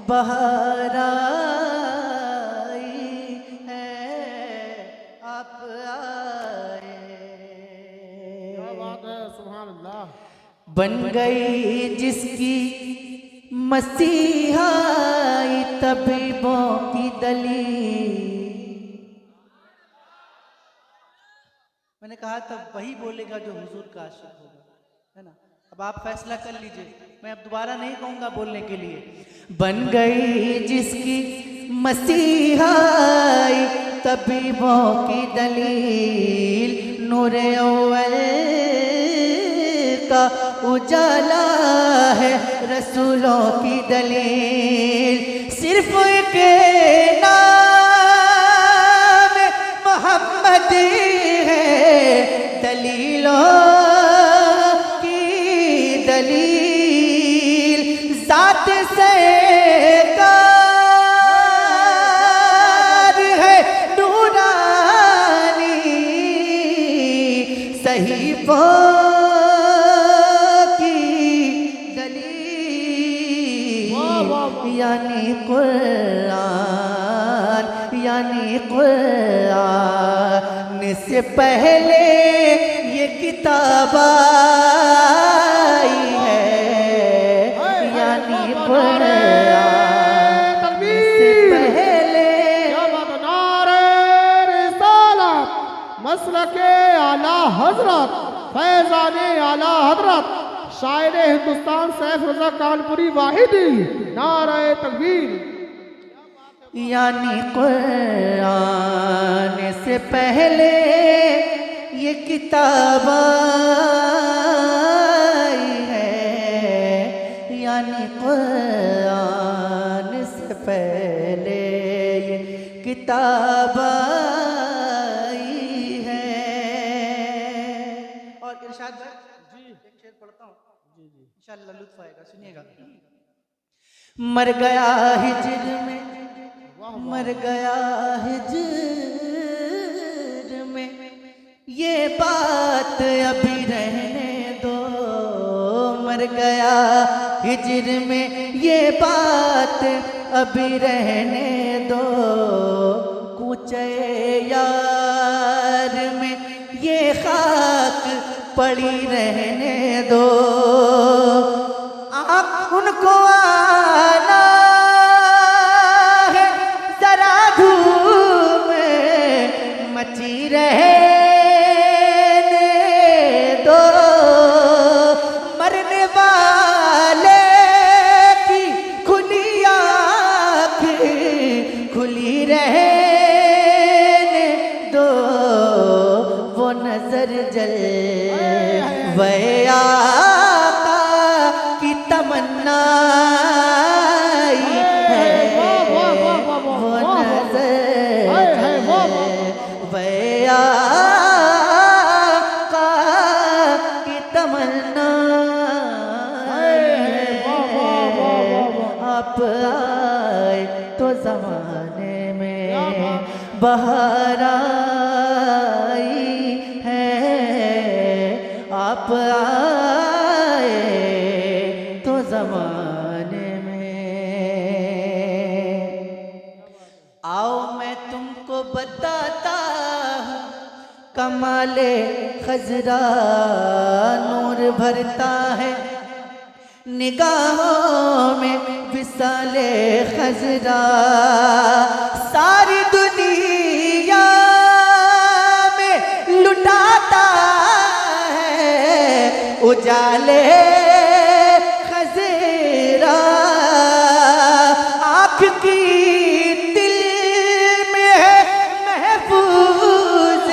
बहार आई है, आप आए। क्या बात है, सुभान अल्लाह। बन गई जिसकी मसीहाई तबीबों की दलील। मैंने कहा था वही बोलेगा जो हुजूर का आशिक होगा, है ना। अब आप फैसला कर लीजिए, मैं अब दोबारा नहीं कहूंगा बोलने के लिए। बन गई जिसकी मसीहाई तबीबों की दलील, नूरे अव्वल का उजाला है रसूलों की दलील। सिर्फ एक नाम मोहम्मद है दलीलों की दलील। जात से कार है नूरानी, सहीफों यानी कुरान, यानी कुरान से पहले ये किताब आई है, यानी कुरान से पहले। क्या बात है, नारे रिसालत, मसलके आला हजरत, फैजाने आला हजरत, शायर हिंदुस्तान सैफ रजा कानपुरी वाहिदी, नारे तकबीर। यानी कुरान से पहले ये किताब आई है, यानी कुरान से पहले ये किताब आई है। और इरशाद भाई जी एक शेर पढ़ता हूँ, जी जी इंशाअल्लाह लुत्फ आएगा, सुनिएगा। मर गया हिज्र में, मर गया हिज्र में, ये बात अभी रहने दो। मर गया हिज्र में, ये बात अभी रहने दो। कूचे यार में ये खाक पड़ी रहने दो। आँख उनको आना है जरा धूप में मची रहने दो। मरने वाले की खुली आँख खुली रहने दो। वो नजर जल वया की तमन्ना है, वो नजर वया की तमन्ना है। आप आए तो जमाने में बहार आई है, आप आए तो जमाने में। आओ मैं तुमको बताता हूँ कमाले खजरा, नूर भरता है निगाहों में विसाले खजरा। सारी दुनिया में लुटाता है उजाले खजरा। आँख की दिल में है महफूज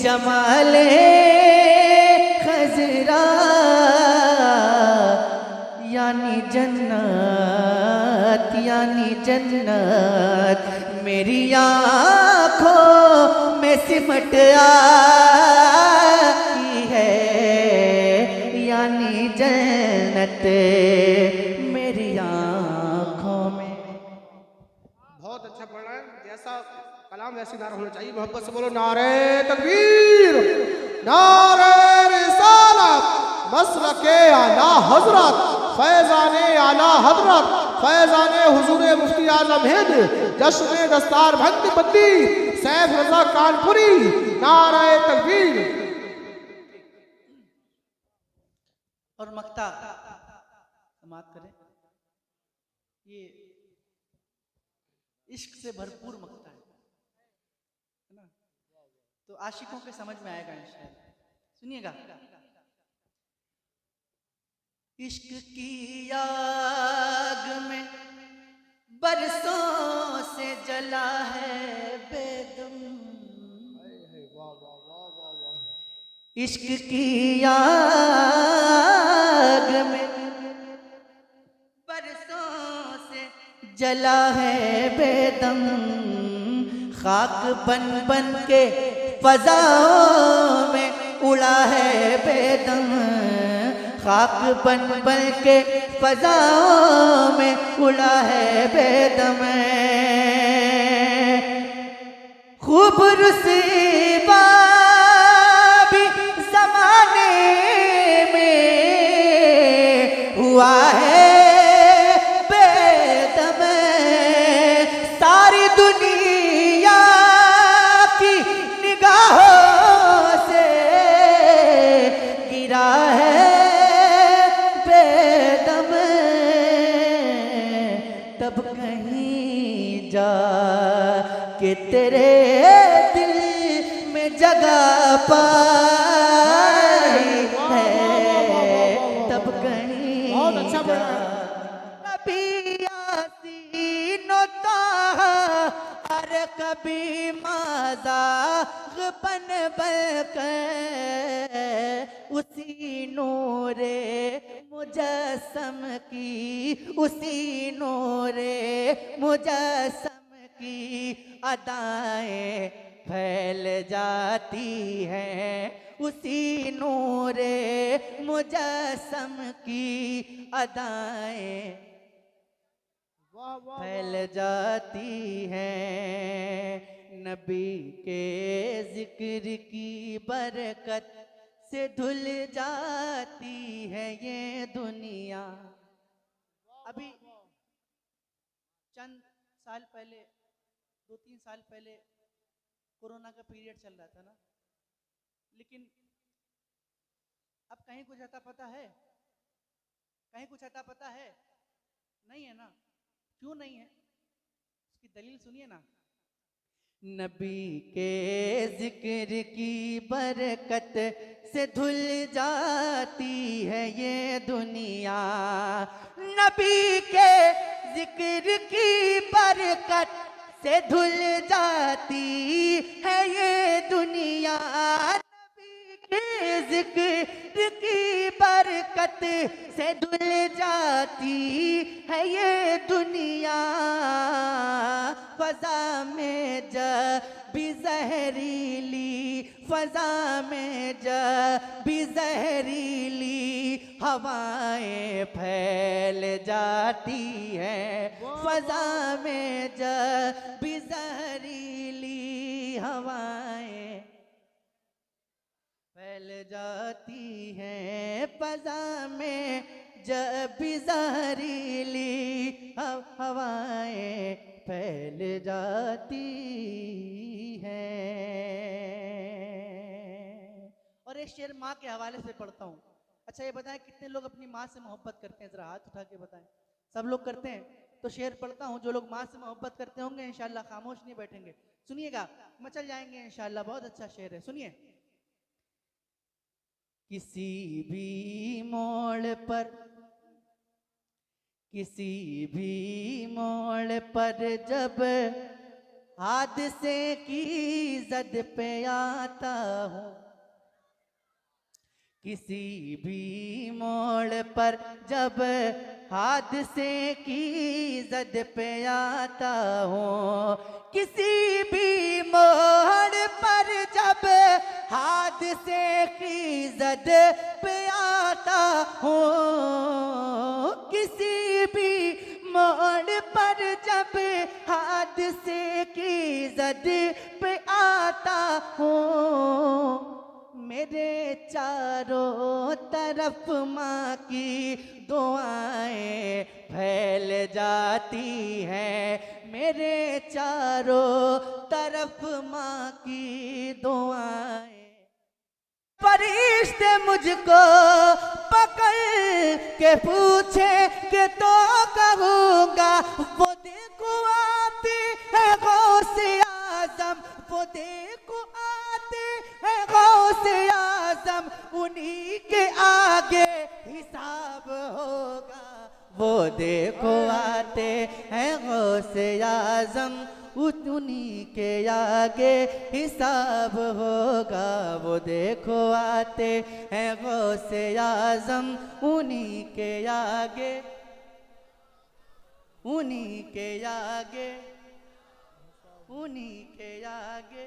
जमाले खजरा। यानी जन्नत, यानी जन्नत मेरी आँखों में सिमट आई है, यानी जन्नत मेरी आँखों में। बहुत अच्छा पढ़ रहा है, जैसा कलाम वैसी नारा होना चाहिए। मोहब्बत से बोलो नारे तकबीर, नारे रिसालत, मसलके आला हजरत, फैजान आला हजरत फैजान हुजूर मुफ्ती आजम हिंद जश्न दस्तार बंद बंदी सैफ रजा कानपुरी नारे तकबीर। और मक्ता समाप्त करें। ये इश्क से भरपूर मक्ता है ना, तो आशिकों के समझ में आएगा इंशाअल्लाह। सुनिएगा। इश्क की आग में बरसों से जला है बेदम, इश्क की आग में बरसों से जला है बेदम, खाक बन बन के फजाओं में उड़ा है बेदम, खाक बन बन के फजाओं में उड़ा है बेदम। खूब रुसवा भी जमाने में हुआ है बेदम, सारी दुनिया की निगाहों से गिरा है बेदम, तब कहीं जा के तेरे दिल में जगह पाई है, तब कहीं बहुत अच्छा पढ़ा है। कभी यासीनो ताहा और कभी मज़ाक बन कर उसी नूरे मुजस्सम की, उसी नूरे मुजस्सम की अदाएं फैल जाती हैं, उसी नूरे मुजस्सम की अदाएं फैल जाती हैं। नबी के जिक्र की बरकत से धुल जाती है ये दुनिया। अभी चंद साल पहले, 2-3 साल पहले कोरोना का पीरियड चल रहा था ना, लेकिन अब कहीं कुछ अता पता है? कहीं कुछ अता पता है? नहीं है ना। क्यों नहीं है? उसकी दलील सुनिए ना। नबी के जिक्र की बरकत से धुल जाती है ये दुनिया, नबी के जिक्र की बरकत से धुल जाती है ये दुनिया, नबी के जिक्र की बरकत से धुल जाती है ये दुनिया। फजा में जब भी जहरीली, फजा में जब भी जहरीली हवाएं फैल जाती हैं, फजा में जब भी जहरीली हवाएं फैल जाती हैं, फजा में जब भी जहरीली हवाएं फैल जाती हैं। और एक शेर माँ के हवाले से पढ़ता हूँ। अच्छा ये बताएं कितने लोग अपनी माँ से मोहब्बत करते हैं, जरा हाथ उठा के बताएं। सब लोग करते हैं? तो शेर पढ़ता हूँ, जो लोग माँ से मोहब्बत करते होंगे इंशाल्लाह खामोश नहीं बैठेंगे, सुनिएगा, मचल जाएंगे इंशाल्लाह। बहुत अच्छा शेर है, सुनिए। किसी भी मोड़ पर, किसी भी मोड़ पर जब हादसे की जद पे आता हूँ, किसी भी मोड़ पर जब हादसे की जद पे आता हूँ, किसी भी मोड़ पर जब हादसे की जद पे आता हूँ, किसी भी मोड़ पर जब हादसे की जद पे आता हूँ, मेरे चारों तरफ माँ की दुआएं फैल जाती हैं, मेरे चारों तरफ माँ की दुआएं। फरिश्ते मुझको पकड़ के पूछे कि तो कहूँगा, वो देखो आती है गौसे आज़म, वो देखो आती है गौसे आज़म, उन्हीं के आगे हिसाब होगा। वो देखो आते हैं गौसे आज़म, उन्हीं के आगे हिसाब होगा। वो देखो आते हैं गौसे आज़म, उन्हीं के आगे, उन्हीं के आगे, उन्हीं के आगे।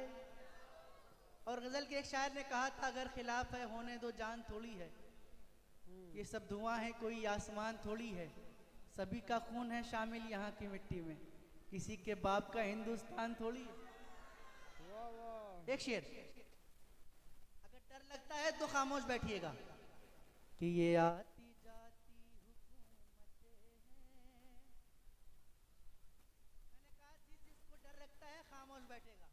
और गजल के एक शायर ने कहा था, अगर खिलाफ है होने दो, जान थोड़ी है, ये सब धुआं है कोई आसमान थोड़ी है, सभी का खून है शामिल यहाँ की मिट्टी में, किसी के बाप का हिंदुस्तान थोड़ी है। एक शेर, अगर डर लगता है तो खामोश बैठिएगा कि ये आती जाती हुकूमतें हैं। मैंने कहा जिसको डर लगता है खामोश बैठेगा,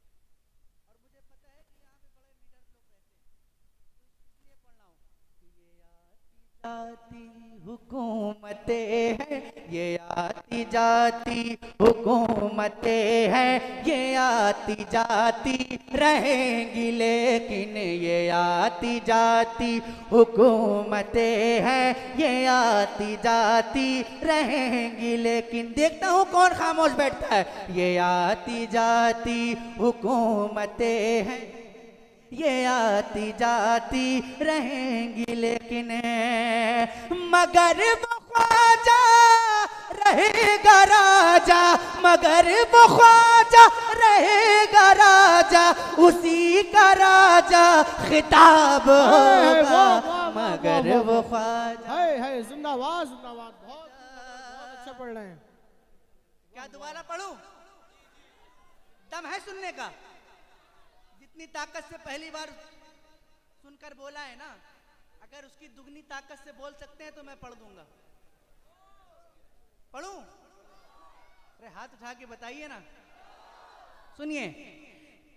और मुझे पता है कि यहाँ पे बड़े निडर लोग रहते हैं, तो इसलिए पढ़ रहा हूँ कि ये आती जाती हुकूमतें हैं, ये आती जाती हुकूमतें हैं, ये आती जाती रहेंगी लेकिन ये आती जाती हुकूमतें हैं, ये आती जाती रहेंगी लेकिन। देखता हूँ कौन खामोश बैठता है। ये आती जाती हुकूमतें हैं, ये आती जाती रहेंगी लेकिन, मगर वो ख्वाजा रहेगा राजा, मगर वो ख्वाजा रहेगा राजा, उसी का राजा खिताब होगा, मगर वो ख्वाजा। है जिंदाबाद जिंदाबाद, बहुत अच्छा पढ़ रहे हैं। क्या दोबारा पढ़ूं? दम है सुनने का? जितनी ताकत से पहली बार सुनकर बोला है ना, अगर उसकी दुगनी ताकत से बोल सकते हैं तो मैं पढ़ दूंगा। पढ़ूं? अरे हाथ उठा के बताइए ना। सुनिए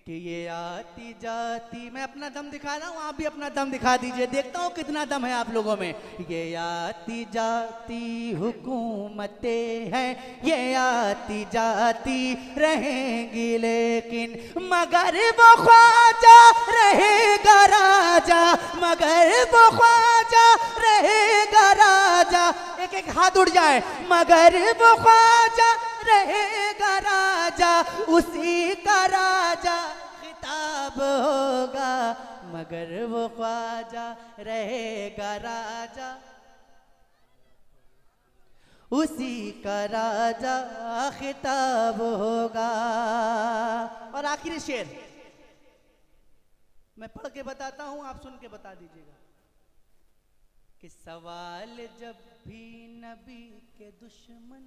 कि ये आती जाती, मैं अपना दम दिखा रहा हूं, आप भी अपना दम दिखा दीजिए, देखता हूं कितना दम है आप लोगों में। ये आती जाती हुकूमतें हैं, ये आती जाती रहेंगी लेकिन, मगर वो ख्वाजा रहेगा राजा, मगर वो ख्वाजा रहेगा राजा। एक एक हाथ उठ जाए। मगर वो ख्वाजा रहेगा राजा, उसी का राजा खिताब होगा, मगर वो ख्वाजा रहेगा राजा, उसी का राजा खिताब होगा। और आखिरी शेर मैं पढ़ के बताता हूं, आप सुन के बता दीजिएगा कि सवाल जब भी नबी के दुश्मन,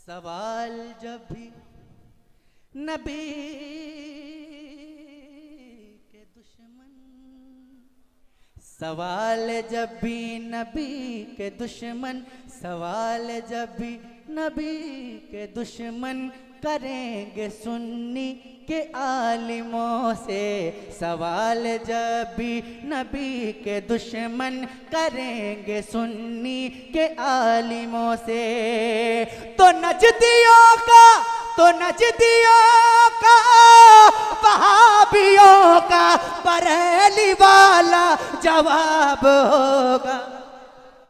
सवाल जब भी नबी के दुश्मन, सवाल जब भी नबी के दुश्मन, सवाल जब भी नबी के दुश्मन करेंगे सुन्नी के आलिमों से, सवाल जब भी नबी के दुश्मन करेंगे सुन्नी के आलिमों से, तो नजदियों का, तो नजदियों का, वहाबियों का बरेली वाला जवाब होगा।